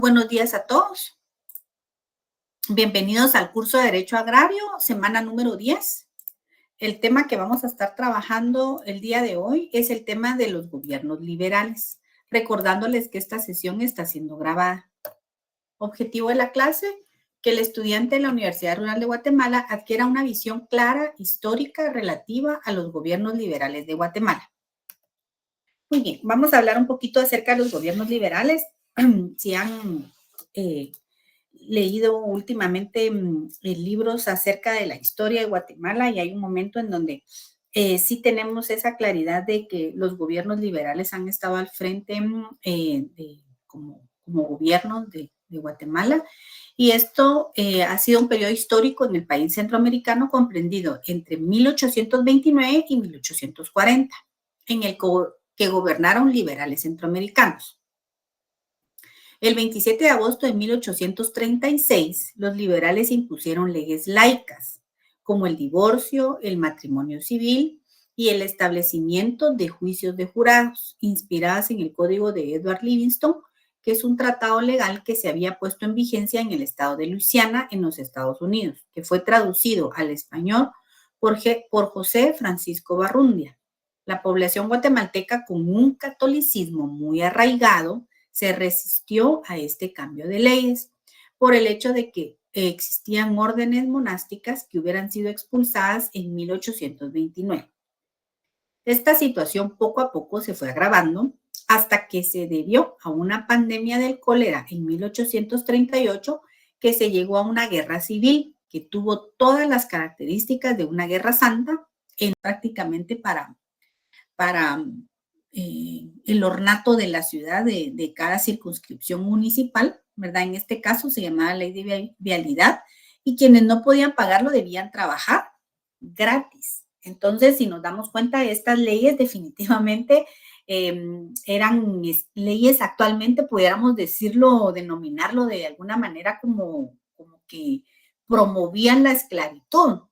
Buenos días a todos. Bienvenidos al curso de Derecho Agrario, semana número 10. El tema que vamos a estar trabajando el día de hoy es el tema de los gobiernos liberales, recordándoles que esta sesión está siendo grabada. Objetivo de la clase, que el estudiante de la Universidad Rural de Guatemala adquiera una visión clara, histórica, relativa a los gobiernos liberales de Guatemala. Muy bien, vamos a hablar un poquito acerca de los gobiernos liberales. Si han leído últimamente libros acerca de la historia de Guatemala, y hay un momento en donde sí tenemos esa claridad de que los gobiernos liberales han estado al frente como gobiernos de Guatemala, y esto ha sido un periodo histórico en el país centroamericano comprendido entre 1829 y 1840, en el que gobernaron liberales centroamericanos. El 27 de agosto de 1836, los liberales impusieron leyes laicas, como el divorcio, el matrimonio civil y el establecimiento de juicios de jurados, inspiradas en el Código de Edward Livingston, que es un tratado legal que se había puesto en vigencia en el estado de Luisiana, en los Estados Unidos, que fue traducido al español por José Francisco Barrundia. La población guatemalteca, con un catolicismo muy arraigado, se resistió a este cambio de leyes por el hecho de que existían órdenes monásticas que hubieran sido expulsadas en 1829. Esta situación poco a poco se fue agravando hasta que se debió a una pandemia del cólera en 1838, que se llegó a una guerra civil que tuvo todas las características de una guerra santa, prácticamente para el ornato de la ciudad de cada circunscripción municipal, ¿verdad? En este caso se llamaba ley de vialidad, y quienes no podían pagarlo debían trabajar gratis. Entonces, si nos damos cuenta, estas leyes definitivamente eran leyes actualmente, pudiéramos decirlo o denominarlo de alguna manera como que promovían la esclavitud,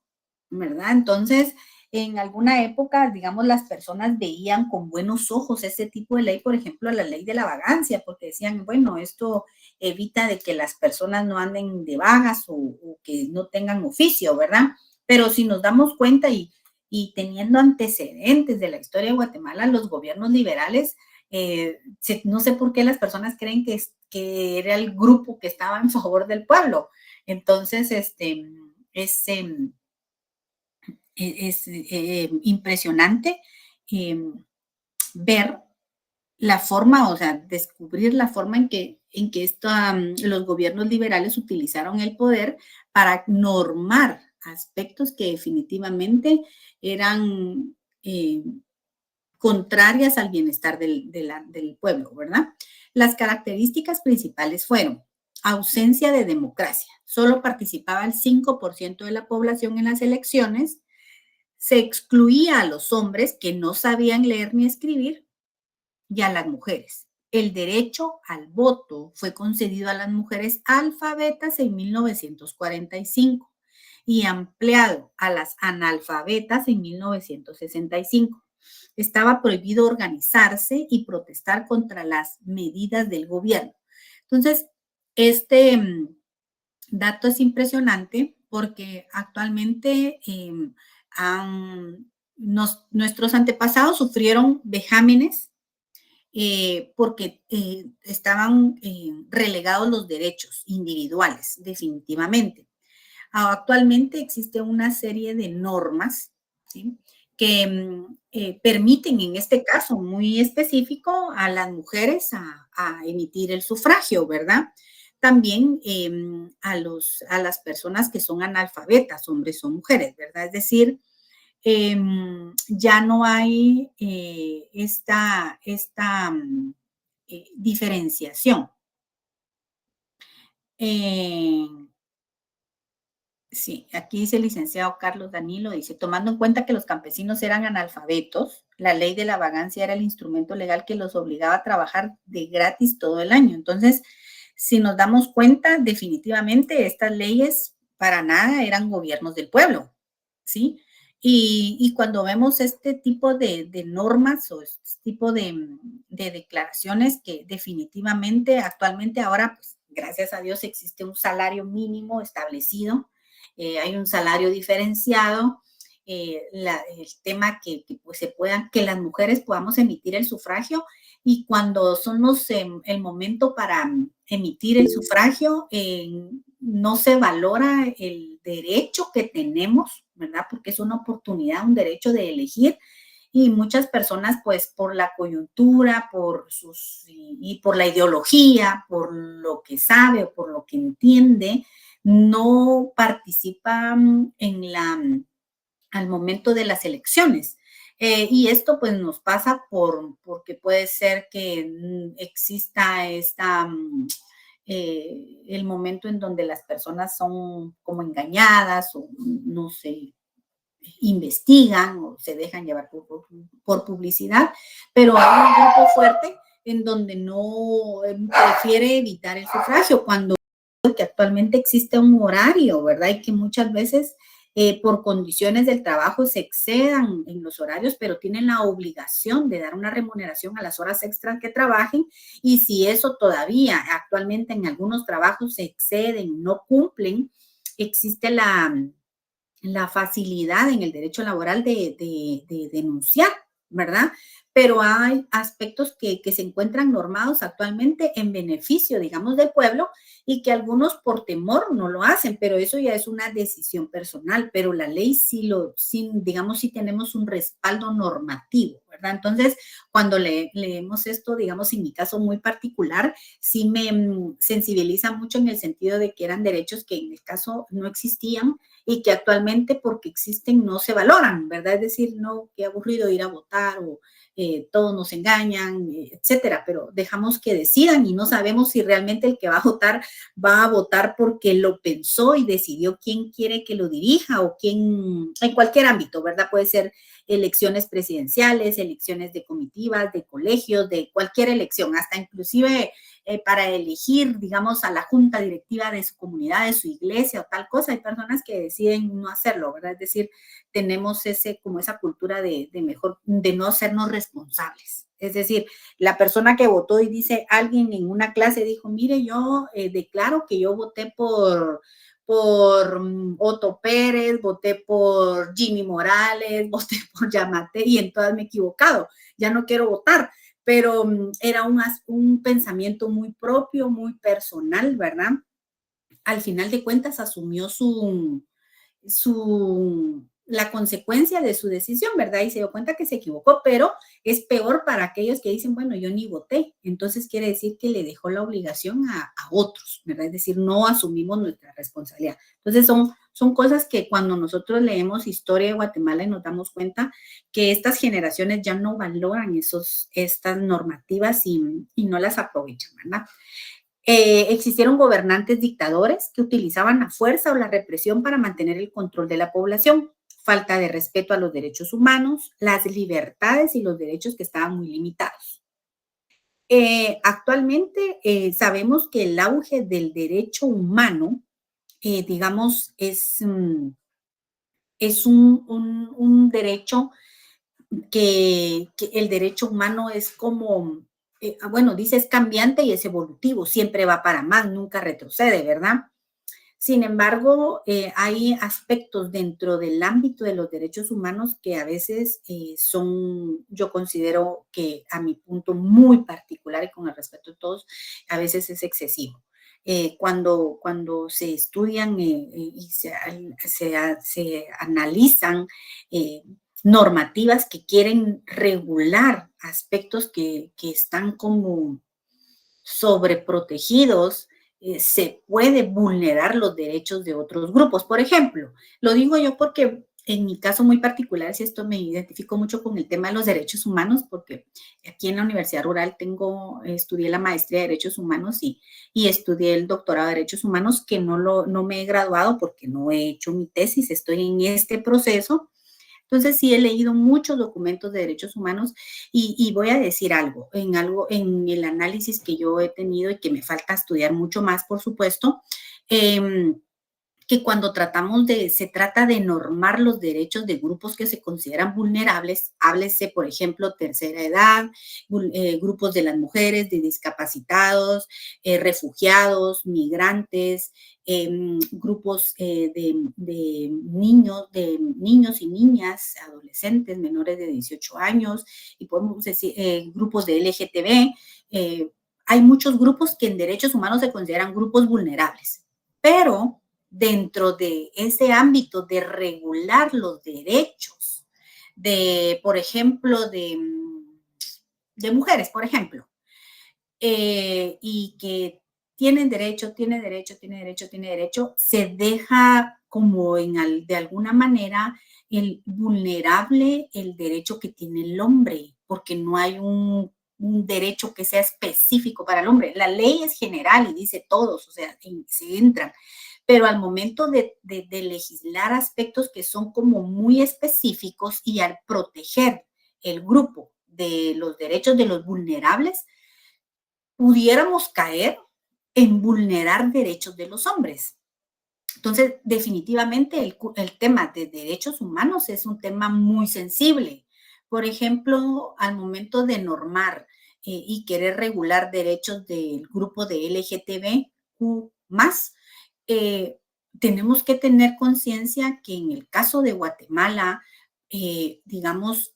¿verdad? Entonces, en alguna época, digamos, las personas veían con buenos ojos ese tipo de ley, por ejemplo, la ley de la vagancia, porque decían, bueno, esto evita de que las personas no anden de vagas o que no tengan oficio, ¿verdad? Pero si nos damos cuenta y teniendo antecedentes de la historia de Guatemala, los gobiernos liberales, no sé por qué las personas creen que era el grupo que estaba en favor del pueblo. Entonces, es impresionante ver la forma, o sea, descubrir la forma en que los gobiernos liberales utilizaron el poder para normar aspectos que definitivamente eran contrarias al bienestar del pueblo, ¿verdad? Las características principales fueron ausencia de democracia. Solo participaba el 5% de la población en las elecciones. Se excluía a los hombres que no sabían leer ni escribir y a las mujeres. El derecho al voto fue concedido a las mujeres alfabetas en 1945 y ampliado a las analfabetas en 1965. Estaba prohibido organizarse y protestar contra las medidas del gobierno. Entonces, este dato es impresionante porque actualmente nuestros antepasados sufrieron vejámenes porque estaban relegados los derechos individuales, definitivamente. Actualmente existe una serie de normas, ¿sí?, que permiten, en este caso muy específico, a las mujeres a emitir el sufragio, ¿verdad? También a las personas que son analfabetas, hombres o mujeres, ¿verdad? Es decir, ya no hay esta diferenciación. Sí, aquí dice el licenciado Carlos Danilo, dice, tomando en cuenta que los campesinos eran analfabetos, la ley de la vagancia era el instrumento legal que los obligaba a trabajar de gratis todo el año. Entonces, si nos damos cuenta, definitivamente estas leyes para nada eran gobiernos del pueblo, ¿sí? Y cuando vemos este tipo de normas o este tipo de declaraciones que definitivamente actualmente ahora pues, gracias a Dios existe un salario mínimo establecido, hay un salario diferenciado, el tema que pues que las mujeres podamos emitir el sufragio, y cuando son el momento para emitir el sufragio, no se valora el derecho que tenemos, ¿verdad? Porque es una oportunidad, un derecho de elegir, y muchas personas, pues, por la coyuntura, y por la ideología, por lo que sabe o por lo que entiende, no participan al momento de las elecciones. Y esto pues nos pasa porque puede ser que exista el momento en donde las personas son como engañadas o no se investigan o se dejan llevar por publicidad, pero hay un grupo fuerte en donde no prefiere evitar el sufragio, cuando que actualmente existe un horario, ¿verdad? Y que muchas veces por condiciones del trabajo se excedan en los horarios, pero tienen la obligación de dar una remuneración a las horas extras que trabajen, y si eso todavía actualmente en algunos trabajos se exceden, no cumplen, existe la facilidad en el derecho laboral de denunciar, ¿verdad? Pero hay aspectos que se encuentran normados actualmente en beneficio, digamos, del pueblo, y que algunos por temor no lo hacen, pero eso ya es una decisión personal, pero la ley digamos, sí tenemos un respaldo normativo, ¿verdad? Entonces, cuando leemos esto, digamos, en mi caso muy particular, sí me sensibiliza mucho en el sentido de que eran derechos que en el caso no existían, y que actualmente porque existen no se valoran, ¿verdad? Es decir, no, qué aburrido ir a votar, o todos nos engañan, etcétera, pero dejamos que decidan y no sabemos si realmente el que va a votar porque lo pensó y decidió quién quiere que lo dirija, o quién, en cualquier ámbito, ¿verdad? Puede ser elecciones presidenciales, elecciones de comitivas, de colegios, de cualquier elección, hasta inclusive para elegir, digamos, a la junta directiva de su comunidad, de su iglesia o tal cosa. Hay personas que deciden no hacerlo, ¿verdad? Es decir, tenemos como esa cultura de no hacernos responsables. Es decir, la persona que votó y dice, alguien en una clase dijo, mire, yo declaro que yo voté por Otto Pérez, voté por Jimmy Morales, voté por Yamate, y en todas me he equivocado, ya no quiero votar, pero era un pensamiento muy propio, muy personal, ¿verdad? Al final de cuentas asumió la consecuencia de su decisión, ¿verdad? Y se dio cuenta que se equivocó, pero es peor para aquellos que dicen, bueno, yo ni voté. Entonces quiere decir que le dejó la obligación a otros, ¿verdad? Es decir, no asumimos nuestra responsabilidad. Entonces son cosas que cuando nosotros leemos historia de Guatemala y nos damos cuenta que estas generaciones ya no valoran estas normativas y no las aprovechan, ¿verdad? Existieron gobernantes dictadores que utilizaban la fuerza o la represión para mantener el control de la población, falta de respeto a los derechos humanos, las libertades y los derechos que estaban muy limitados. Actualmente sabemos que el auge del derecho humano, digamos, es un derecho que el derecho humano es como, bueno, dice es cambiante y es evolutivo, siempre va para más, nunca retrocede, ¿verdad? Sin embargo, hay aspectos dentro del ámbito de los derechos humanos que a veces yo considero que a mi punto muy particular y con el respeto de todos, a veces es excesivo. Cuando se estudian y se analizan normativas que quieren regular aspectos que están como sobreprotegidos, se puede vulnerar los derechos de otros grupos. Por ejemplo, lo digo yo porque en mi caso muy particular, si esto me identifico mucho con el tema de los derechos humanos, porque aquí en la Universidad Rural estudié la maestría de Derechos Humanos y estudié el doctorado de Derechos Humanos, que no me he graduado porque no he hecho mi tesis, estoy en este proceso. Entonces sí he leído muchos documentos de derechos humanos y voy a decir algo en el análisis que yo he tenido y que me falta estudiar mucho más, por supuesto. que cuando se trata de normar los derechos de grupos que se consideran vulnerables, háblese, por ejemplo, tercera edad, grupos de las mujeres, de discapacitados, refugiados, migrantes, grupos de niños y niñas, adolescentes menores de 18 años, y podemos decir grupos de LGTB. Hay muchos grupos que en derechos humanos se consideran grupos vulnerables, pero dentro de ese ámbito de regular los derechos de, por ejemplo, de mujeres, por ejemplo, y que tiene derecho, se deja como de alguna manera el vulnerable el derecho que tiene el hombre, porque no hay un derecho que sea específico para el hombre. La ley es general y dice todos, o sea, se entran, pero al momento de legislar aspectos que son como muy específicos y al proteger el grupo de los derechos de los vulnerables, pudiéramos caer en vulnerar derechos de los hombres. Entonces, definitivamente el tema de derechos humanos es un tema muy sensible. Por ejemplo, al momento de normar y querer regular derechos del grupo de LGTBQ+, tenemos que tener conciencia que en el caso de Guatemala, digamos,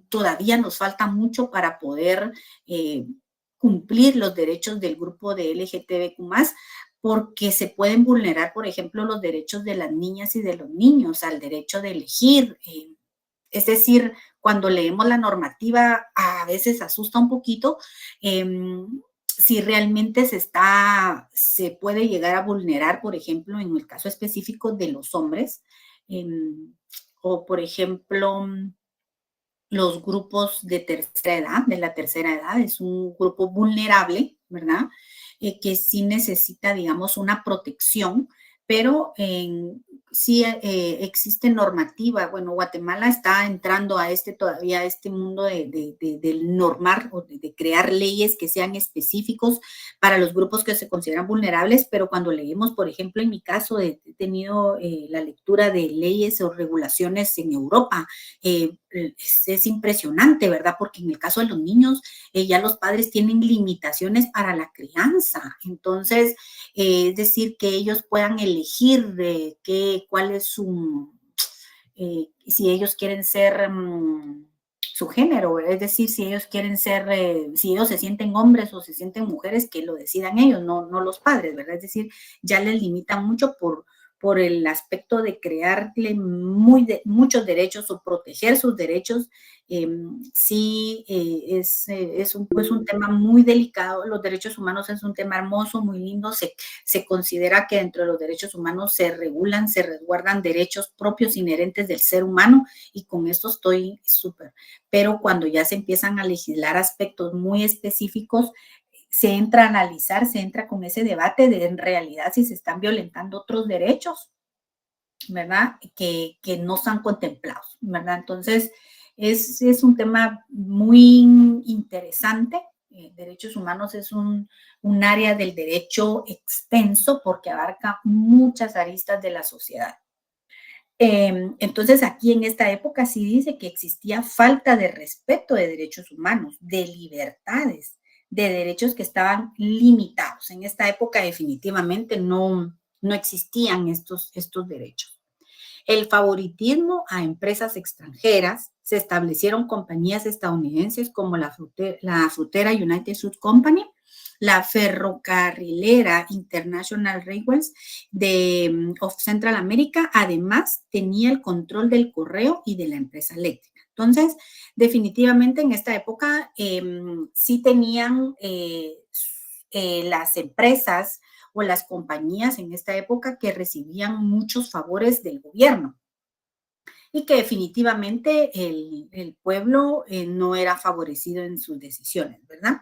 todavía nos falta mucho para poder cumplir los derechos del grupo de LGTBQ+, porque se pueden vulnerar, por ejemplo, los derechos de las niñas y de los niños al derecho de elegir. Es decir, cuando leemos la normativa, a veces asusta un poquito si realmente se puede llegar a vulnerar, por ejemplo, en el caso específico de los hombres, o por ejemplo, los grupos de tercera edad, de la tercera edad, es un grupo vulnerable, ¿verdad? Que sí necesita, digamos, una protección, pero sí existe normativa. Bueno, Guatemala está entrando a todavía a este mundo del normar o de crear leyes que sean específicos para los grupos que se consideran vulnerables, pero cuando leemos, por ejemplo, en mi caso, he tenido la lectura de leyes o regulaciones en Europa, es impresionante, ¿verdad? Porque en el caso de los niños, ya los padres tienen limitaciones para la crianza. Entonces, es decir, que ellos puedan elegir cuál es si ellos quieren ser su género, es decir, si ellos quieren ser, si ellos se sienten hombres o se sienten mujeres, que lo decidan ellos, no los padres, ¿verdad? Es decir, ya les limitan mucho por el aspecto de crearle muchos derechos o proteger sus derechos. Sí, es un tema muy delicado. Los derechos humanos es un tema hermoso, muy lindo. Se considera que dentro de los derechos humanos se regulan, se resguardan derechos propios inherentes del ser humano, y con esto estoy súper. Pero cuando ya se empiezan a legislar aspectos muy específicos, se entra a analizar, se entra con ese debate de en realidad si se están violentando otros derechos, ¿verdad? Que no están contemplados, ¿verdad? Entonces, es un tema muy interesante. Derechos humanos es un área del derecho extenso porque abarca muchas aristas de la sociedad. Entonces, aquí en esta época sí dice que existía falta de respeto de derechos humanos, de libertades, de derechos que estaban limitados. En esta época definitivamente no existían estos derechos. El favoritismo a empresas extranjeras, se establecieron compañías estadounidenses como la frutera United Fruit Company, la ferrocarrilera International Railways of Central America. Además, tenía el control del correo y de la empresa eléctrica. Entonces, definitivamente en esta época sí tenían las empresas o las compañías en esta época que recibían muchos favores del gobierno, y que definitivamente el pueblo no era favorecido en sus decisiones, ¿verdad?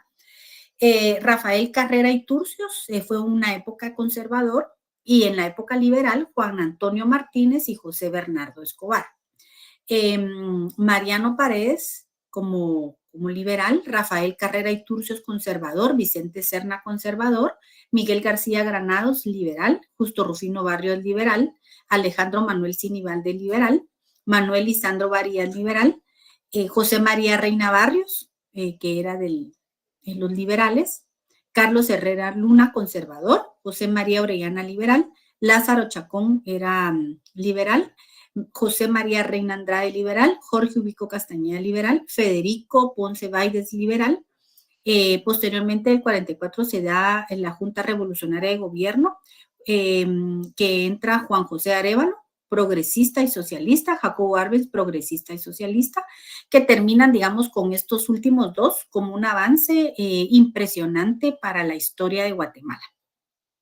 Rafael Carrera y Turcios fue una época conservador, y en la época liberal Juan Antonio Martínez y José Bernardo Escobar. Mariano Paredes como liberal, Rafael Carrera y Turcios conservador, Vicente Serna conservador, Miguel García Granados, liberal, Justo Rufino Barrios, liberal, Alejandro Manuel Sinibalde, liberal, Manuel Lisandro Varías, liberal, José María Reina Barrios, que era de los liberales, Carlos Herrera Luna, conservador, José María Orellana, liberal, Lázaro Chacón era liberal, José María Reina Andrade, liberal, Jorge Ubico Castañeda, liberal, Federico Ponce Baides, liberal. Posteriormente, el 44 se da en la Junta Revolucionaria de Gobierno, que entra Juan José Arévalo, progresista y socialista, Jacobo Arbenz, progresista y socialista, que terminan, digamos, con estos últimos dos como un avance impresionante para la historia de Guatemala,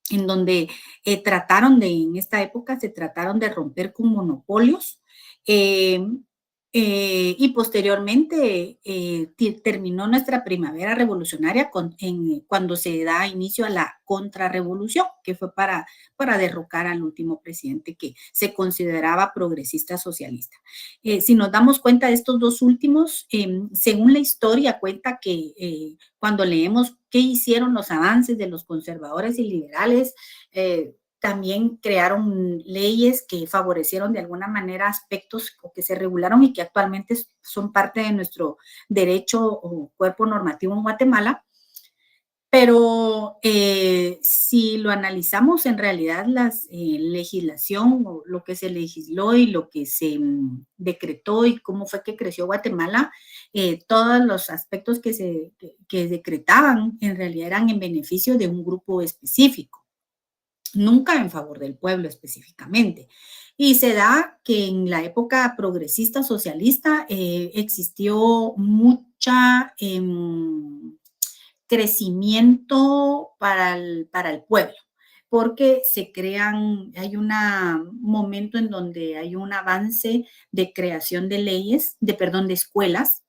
en donde en esta época se trataron de romper con monopolios, y posteriormente terminó nuestra primavera revolucionaria cuando se da inicio a la contrarrevolución, que fue para derrocar al último presidente que se consideraba progresista socialista. Si nos damos cuenta de estos dos últimos, según la historia cuenta que cuando leemos qué hicieron los avances de los conservadores y liberales, también crearon leyes que favorecieron de alguna manera aspectos que se regularon y que actualmente son parte de nuestro derecho o cuerpo normativo en Guatemala. Pero si lo analizamos, en realidad la legislación o lo que se legisló y lo que se decretó y cómo fue que creció Guatemala, todos los aspectos que decretaban en realidad eran en beneficio de un grupo específico, nunca en favor del pueblo específicamente. Y se da que en la época progresista socialista existió mucha crecimiento para el pueblo, porque hay un momento en donde hay un avance de creación de leyes, de escuelas,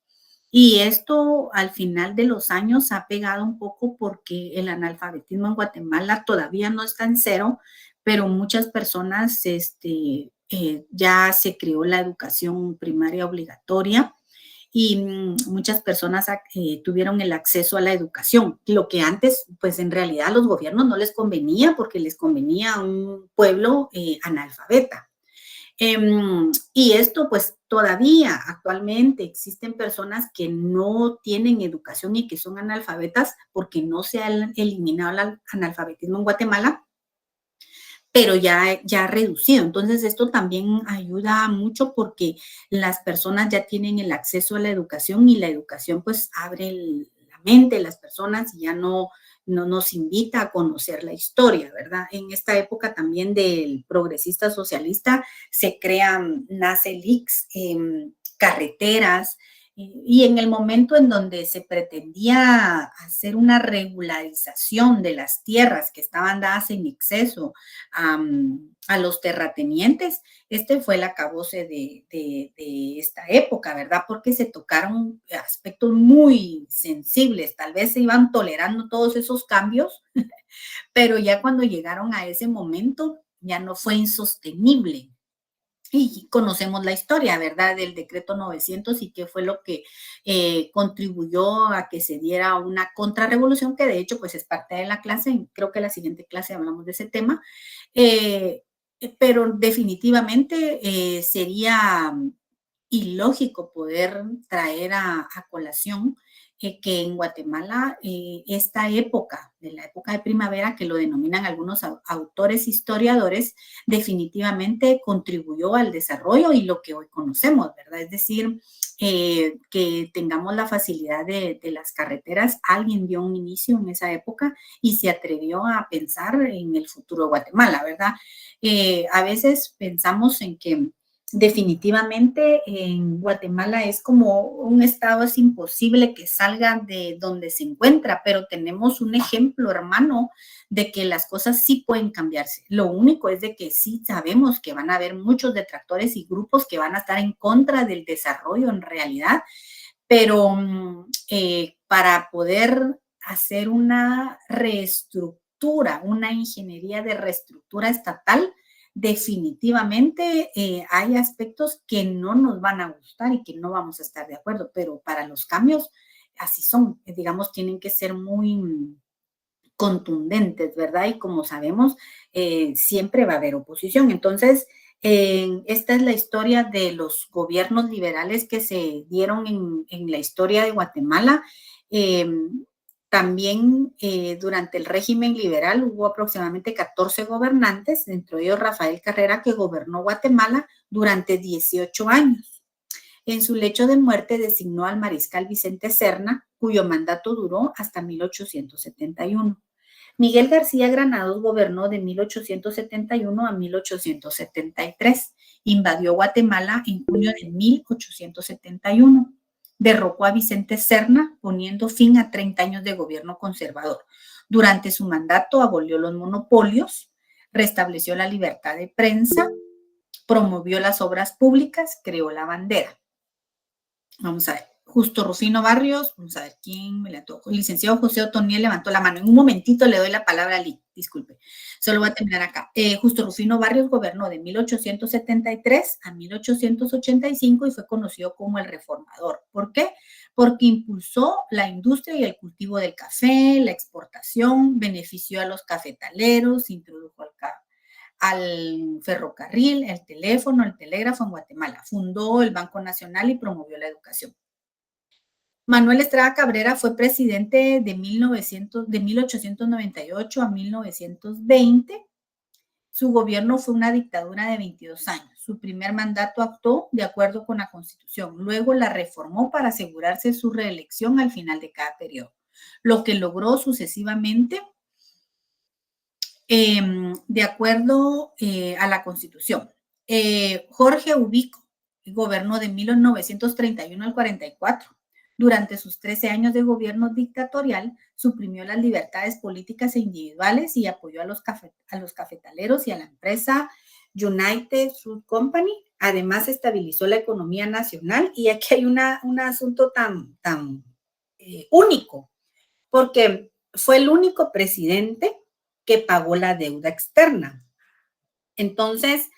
y esto al final de los años ha pegado un poco porque el analfabetismo en Guatemala todavía no está en cero, pero muchas personas ya se creó la educación primaria obligatoria y muchas personas tuvieron el acceso a la educación, lo que antes, pues en realidad a los gobiernos no les convenía porque les convenía a un pueblo analfabeta. Y esto pues todavía actualmente existen personas que no tienen educación y que son analfabetas porque no se ha eliminado el analfabetismo en Guatemala, pero ya ha reducido. Entonces esto también ayuda mucho porque las personas ya tienen el acceso a la educación y la educación pues abre la mente de las personas y ya no nos invita a conocer la historia, ¿verdad? En esta época también del progresista socialista nace el IX, carreteras, y en el momento en donde se pretendía hacer una regularización de las tierras que estaban dadas en exceso a los terratenientes, fue el acabose de esta época, ¿verdad? Porque se tocaron aspectos muy sensibles, tal vez se iban tolerando todos esos cambios, pero ya cuando llegaron a ese momento ya no fue insostenible. Y conocemos la historia, ¿verdad?, del decreto 900 y qué fue lo que contribuyó a que se diera una contrarrevolución, que de hecho pues es parte de la clase, creo que en la siguiente clase hablamos de ese tema, pero definitivamente sería ilógico poder traer a colación que en Guatemala esta época, de la época de primavera, que lo denominan algunos autores historiadores, definitivamente contribuyó al desarrollo y lo que hoy conocemos, ¿verdad? Es decir, que tengamos la facilidad de las carreteras, alguien dio un inicio en esa época y se atrevió a pensar en el futuro de Guatemala, ¿verdad? A veces pensamos en que definitivamente en Guatemala es como un estado, es imposible que salga de donde se encuentra, pero tenemos un ejemplo, hermano, de que las cosas sí pueden cambiarse. Lo único es de que sí sabemos que van a haber muchos detractores y grupos que van a estar en contra del desarrollo en realidad, pero para poder hacer una reestructura, una ingeniería de reestructura estatal, definitivamente hay aspectos que no nos van a gustar y que no vamos a estar de acuerdo, pero para los cambios así son, digamos, tienen que ser muy contundentes, ¿verdad? Y como sabemos, siempre va a haber oposición. Entonces, esta es la historia de los gobiernos liberales que se dieron en la historia de Guatemala. También durante el régimen liberal hubo aproximadamente 14 gobernantes, entre ellos Rafael Carrera, que gobernó Guatemala durante 18 años. En su lecho de muerte designó al mariscal Vicente Serna, cuyo mandato duró hasta 1871. Miguel García Granados gobernó de 1871 a 1873. Invadió Guatemala en junio de 1871. Derrocó a Vicente Serna, poniendo fin a 30 años de gobierno conservador. Durante su mandato abolió los monopolios, restableció la libertad de prensa, promovió las obras públicas, creó la bandera. Vamos a ver. Justo Rufino Barrios, vamos a ver quién me la tocó. El licenciado José Otoniel levantó la mano. En un momentito le doy la palabra a Lee, disculpe. Solo voy a terminar acá. Justo Rufino Barrios gobernó de 1873 a 1885 y fue conocido como el reformador. ¿Por qué? Porque impulsó la industria y el cultivo del café, la exportación, benefició a los cafetaleros, introdujo al ferrocarril, el teléfono, el telégrafo en Guatemala. Fundó el Banco Nacional y promovió la educación. Manuel Estrada Cabrera fue presidente de 1898 a 1920. Su gobierno fue una dictadura de 22 años. Su primer mandato actuó de acuerdo con la Constitución. Luego la reformó para asegurarse su reelección al final de cada periodo, lo que logró sucesivamente de acuerdo a la Constitución. Jorge Ubico gobernó de 1931 al 44. Durante sus 13 años de gobierno dictatorial, suprimió las libertades políticas e individuales y apoyó a los cafetaleros y a la empresa United Fruit Company. Además, estabilizó la economía nacional. Y aquí hay un asunto tan único, porque fue el único presidente que pagó la deuda externa. Entonces,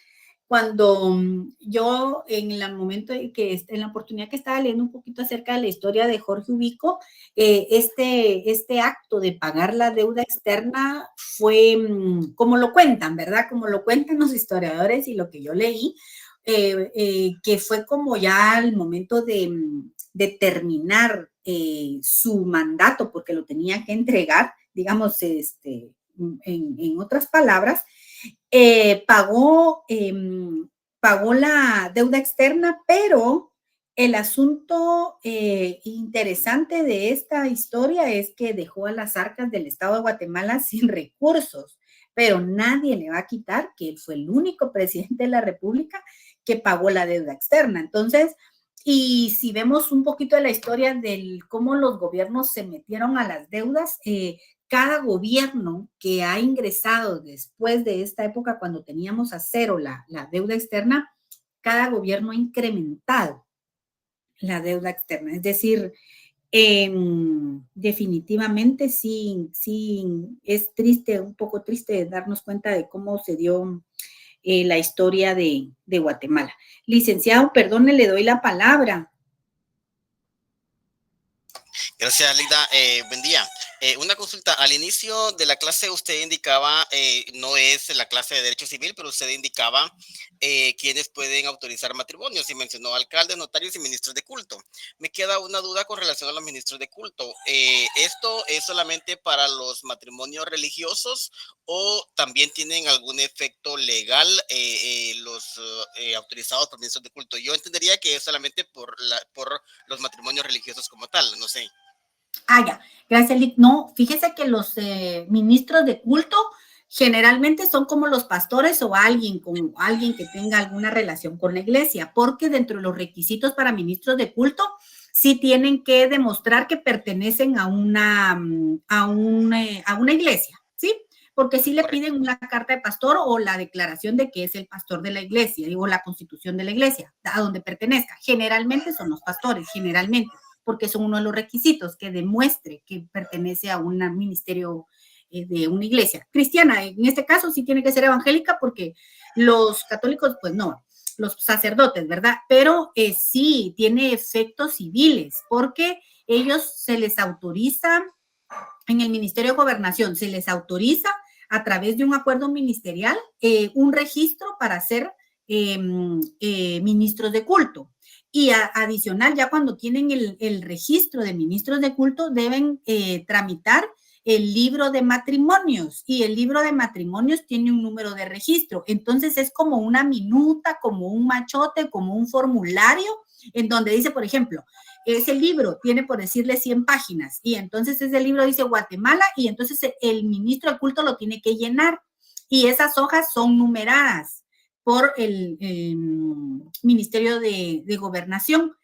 cuando yo en el momento en la oportunidad que estaba leyendo un poquito acerca de la historia de Jorge Ubico, este acto de pagar la deuda externa fue como lo cuentan, ¿verdad? Como lo cuentan los historiadores y lo que yo leí, que fue como ya el momento de terminar su mandato, porque lo tenía que entregar, digamos, en otras palabras, pagó la deuda externa, pero el asunto interesante de esta historia es que dejó a las arcas del Estado de Guatemala sin recursos, pero nadie le va a quitar que él fue el único presidente de la República que pagó la deuda externa. Entonces, y si vemos un poquito de la historia de cómo los gobiernos se metieron a las deudas, cada gobierno que ha ingresado después de esta época, cuando teníamos a cero la deuda externa, cada gobierno ha incrementado la deuda externa. Es decir, definitivamente sí, es triste, un poco triste darnos cuenta de cómo se dio la historia de Guatemala. Licenciado, perdone, le doy la palabra. Gracias, Lida. Buen día. Una consulta. Al inicio de la clase usted indicaba, no es la clase de Derecho Civil, pero usted indicaba quiénes pueden autorizar matrimonios y mencionó alcaldes, notarios y ministros de culto. Me queda una duda con relación a los ministros de culto. ¿Esto es solamente para los matrimonios religiosos o también tienen algún efecto legal los autorizados por ministros de culto? Yo entendería que es solamente por los matrimonios religiosos como tal, no sé. Ya, gracias, Lick. No, fíjese que los ministros de culto generalmente son como los pastores o alguien que tenga alguna relación con la iglesia, porque dentro de los requisitos para ministros de culto sí tienen que demostrar que pertenecen a una iglesia, ¿sí? Porque sí le piden una carta de pastor o la declaración de que es el pastor de la iglesia o la constitución de la iglesia, a donde pertenezca. Generalmente son los pastores, generalmente, porque son uno de los requisitos que demuestre que pertenece a un ministerio de una iglesia cristiana. En este caso sí tiene que ser evangélica porque los católicos, pues no, los sacerdotes, ¿verdad? Pero sí tiene efectos civiles porque ellos se les autoriza en el Ministerio de Gobernación se les autoriza a través de un acuerdo ministerial un registro para ser ministros de culto. Y adicional, ya cuando tienen el registro de ministros de culto, deben tramitar el libro de matrimonios, y el libro de matrimonios tiene un número de registro. Entonces es como una minuta, como un machote, como un formulario en donde dice, por ejemplo, ese libro tiene, por decirle, 100 páginas, y entonces ese libro dice Guatemala, y entonces el ministro de culto lo tiene que llenar, y esas hojas son numeradas por el Ministerio de Gobernación.